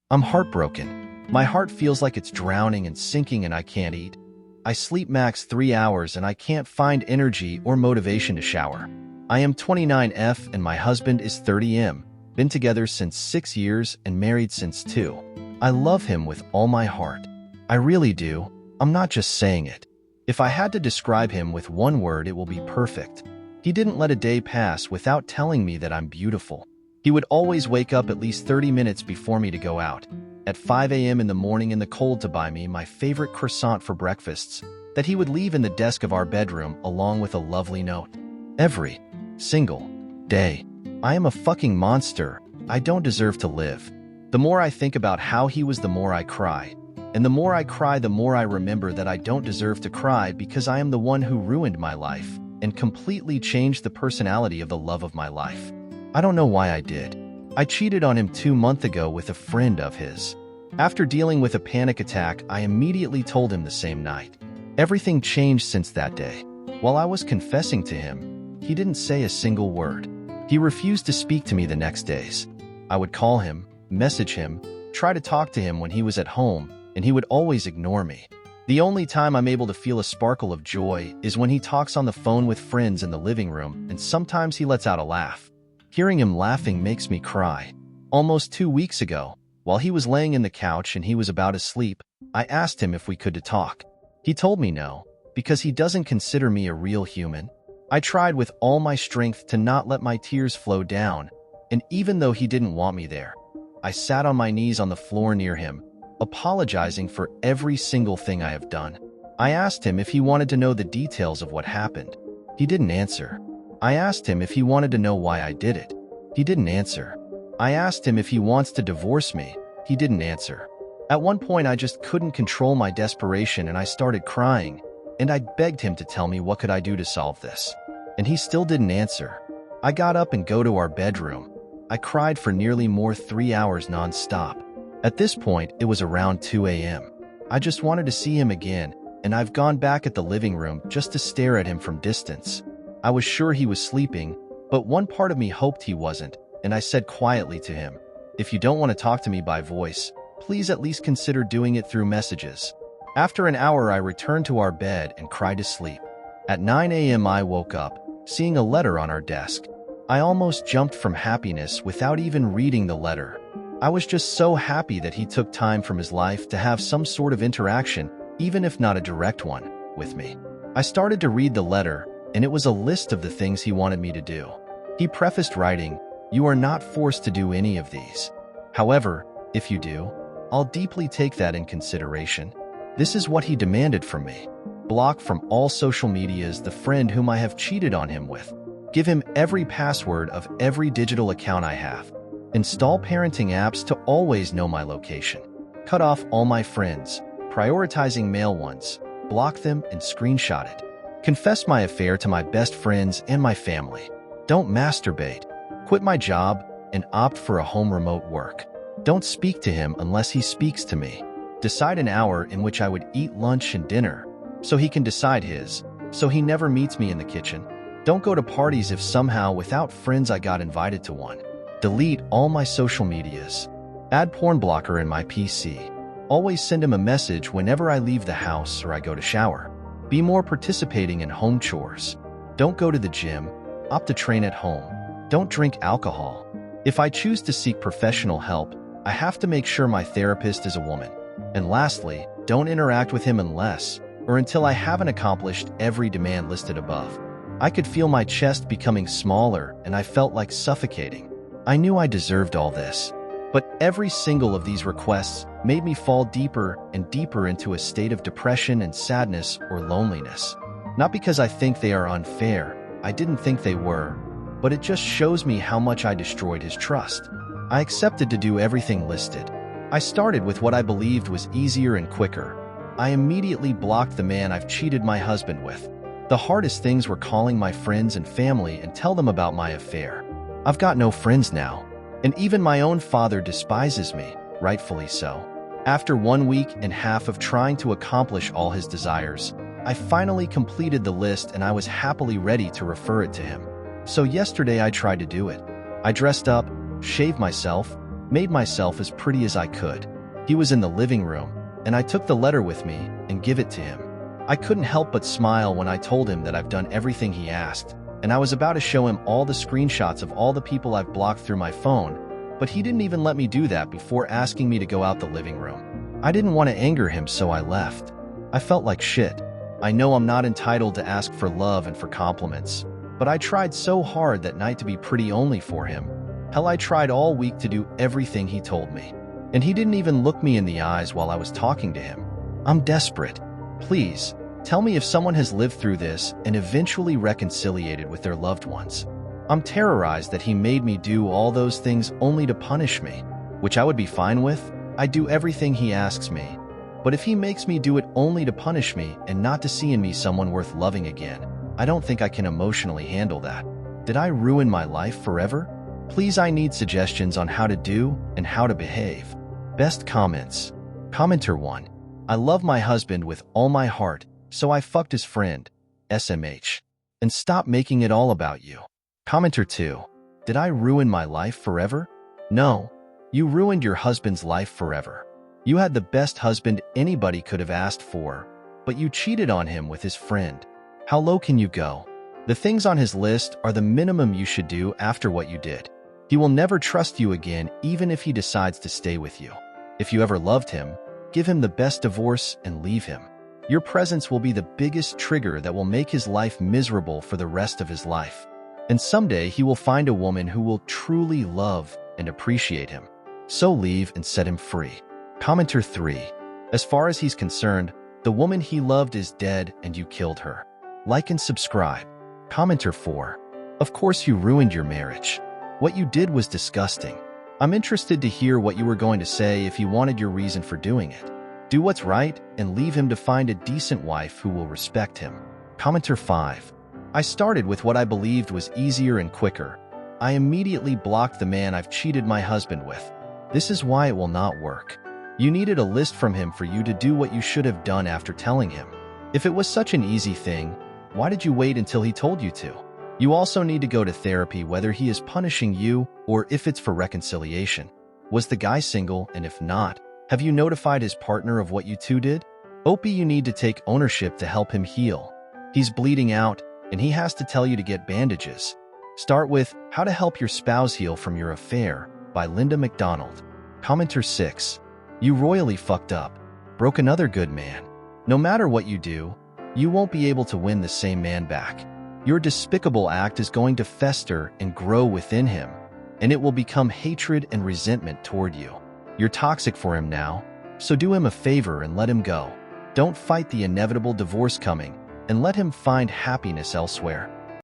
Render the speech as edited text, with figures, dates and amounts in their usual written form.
I'm heartbroken. My heart feels like it's drowning and sinking and I can't eat. I sleep max 3 hours and I can't find energy or motivation to shower. I am 29F and my husband is 30M. Been together since 6 years and married since 2. I love him with all my heart. I really do. I'm not just saying it. If I had to describe him with one word, it will be perfect. He didn't let a day pass without telling me that I'm beautiful. He would always wake up at least 30 minutes before me to go out, at 5 a.m. in the morning in the cold, to buy me my favorite croissant for breakfasts that he would leave in the desk of our bedroom along with a lovely note. Every single day. I am a fucking monster. I don't deserve to live. The more I think about how he was, the more I cry. And the more I cry, the more I remember that I don't deserve to cry because I am the one who ruined my life and completely changed the personality of the love of my life. I don't know why I did. I cheated on him 2 months ago with a friend of his. After dealing with a panic attack, I immediately told him the same night. Everything changed since that day. While I was confessing to him, he didn't say a single word. He refused to speak to me the next days. I would call him, message him, try to talk to him when he was at home, and he would always ignore me. The only time I'm able to feel a sparkle of joy is when he talks on the phone with friends in the living room, and sometimes he lets out a laugh. Hearing him laughing makes me cry. Almost 2 weeks ago, while he was laying in the couch and he was about to sleep, I asked him if we could talk. He told me no, because he doesn't consider me a real human. I tried with all my strength to not let my tears flow down, and even though he didn't want me there, I sat on my knees on the floor near him, apologizing for every single thing I have done. I asked him if he wanted to know the details of what happened. He didn't answer. I asked him if he wanted to know why I did it. He didn't answer. I asked him if he wants to divorce me. He didn't answer. At one point, I just couldn't control my desperation and I started crying, and I begged him to tell me what could I do to solve this. And he still didn't answer. I got up and go to our bedroom. I cried for nearly 3 hours non-stop. At this point, it was around 2 a.m. I just wanted to see him again, and I've gone back at the living room just to stare at him from distance. I was sure he was sleeping, but one part of me hoped he wasn't, and I said quietly to him, "If you don't want to talk to me by voice, please at least consider doing it through messages." After an hour, I returned to our bed and cried to sleep. At 9 a.m. I woke up, seeing a letter on our desk. I almost jumped from happiness without even reading the letter. I was just so happy that he took time from his life to have some sort of interaction, even if not a direct one, with me. I started to read the letter, and it was a list of the things he wanted me to do. He prefaced writing, "You are not forced to do any of these. However, if you do, I'll deeply take that in consideration." This is what he demanded from me. Block from all social medias the friend whom I have cheated on him with. Give him every password of every digital account I have. Install parenting apps to always know my location. Cut off all my friends, prioritizing male ones. Block them and screenshot it. Confess my affair to my best friends and my family. Don't masturbate. Quit my job and opt for a home remote work. Don't speak to him unless he speaks to me. Decide an hour in which I would eat lunch and dinner, so he can decide his, so he never meets me in the kitchen. Don't go to parties if somehow without friends I got invited to one. Delete all my social medias. Add porn blocker in my PC. Always send him a message whenever I leave the house or I go to shower. Be more participating in home chores. Don't go to the gym. Opt to train at home. Don't drink alcohol. If I choose to seek professional help, I have to make sure my therapist is a woman. And lastly, don't interact with him unless or until I haven't accomplished every demand listed above. I could feel my chest becoming smaller and I felt like suffocating. I knew I deserved all this, but every single of these requests made me fall deeper and deeper into a state of depression and sadness or loneliness. Not because I think they are unfair, I didn't think they were, but it just shows me how much I destroyed his trust. I accepted to do everything listed. I started with what I believed was easier and quicker. I immediately blocked the man I've cheated my husband with. The hardest things were calling my friends and family and tell them about my affair. I've got no friends now, and even my own father despises me, rightfully so. After 1.5 weeks of trying to accomplish all his desires, I finally completed the list and I was happily ready to refer it to him. So yesterday I tried to do it. I dressed up, shaved myself, Made myself as pretty as I could. He was in the living room, and I took the letter with me and give it to him. I couldn't help but smile when I told him that I've done everything he asked, and I was about to show him all the screenshots of all the people I've blocked through my phone, but he didn't even let me do that before asking me to go out the living room. I didn't want to anger him, so I left. I felt like shit. I know I'm not entitled to ask for love and for compliments, but I tried so hard that night to be pretty only for him. Hell, I tried all week to do everything he told me, and he didn't even look me in the eyes while I was talking to him. I'm desperate. Please, tell me if someone has lived through this and eventually reconciliated with their loved ones. I'm terrorized that he made me do all those things only to punish me, which I would be fine with. I do everything he asks me. But if he makes me do it only to punish me and not to see in me someone worth loving again, I don't think I can emotionally handle that. Did I ruin my life forever? Please, I need suggestions on how to do and how to behave. Best comments. Commenter 1. I love my husband with all my heart, so I fucked his friend, SMH. And stop making it all about you. Commenter 2. Did I ruin my life forever? No. You ruined your husband's life forever. You had the best husband anybody could have asked for, but you cheated on him with his friend. How low can you go? The things on his list are the minimum you should do after what you did. He will never trust you again, even if he decides to stay with you. If you ever loved him, give him the best divorce and leave him. Your presence will be the biggest trigger that will make his life miserable for the rest of his life. And someday he will find a woman who will truly love and appreciate him. So leave and set him free. Commenter 3. As far as he's concerned, the woman he loved is dead and you killed her. Like and subscribe. Commenter 4. Of course you ruined your marriage. What you did was disgusting. I'm interested to hear what you were going to say if you wanted your reason for doing it. Do what's right and leave him to find a decent wife who will respect him. Commenter 5. I started with what I believed was easier and quicker. I immediately blocked the man I've cheated my husband with. This is why it will not work. You needed a list from him for you to do what you should have done after telling him. If it was such an easy thing, why did you wait until he told you to? You also need to go to therapy, whether he is punishing you or if it's for reconciliation. Was the guy single, and if not, have you notified his partner of what you two did? Opie, you need to take ownership to help him heal. He's bleeding out, and he has to tell you to get bandages. Start with How to Help Your Spouse Heal from Your Affair by Linda McDonald. Commenter 6. You royally fucked up. Broke another good man. No matter what you do, you won't be able to win the same man back. Your despicable act is going to fester and grow within him, and it will become hatred and resentment toward you. You're toxic for him now, so do him a favor and let him go. Don't fight the inevitable divorce coming, and let him find happiness elsewhere.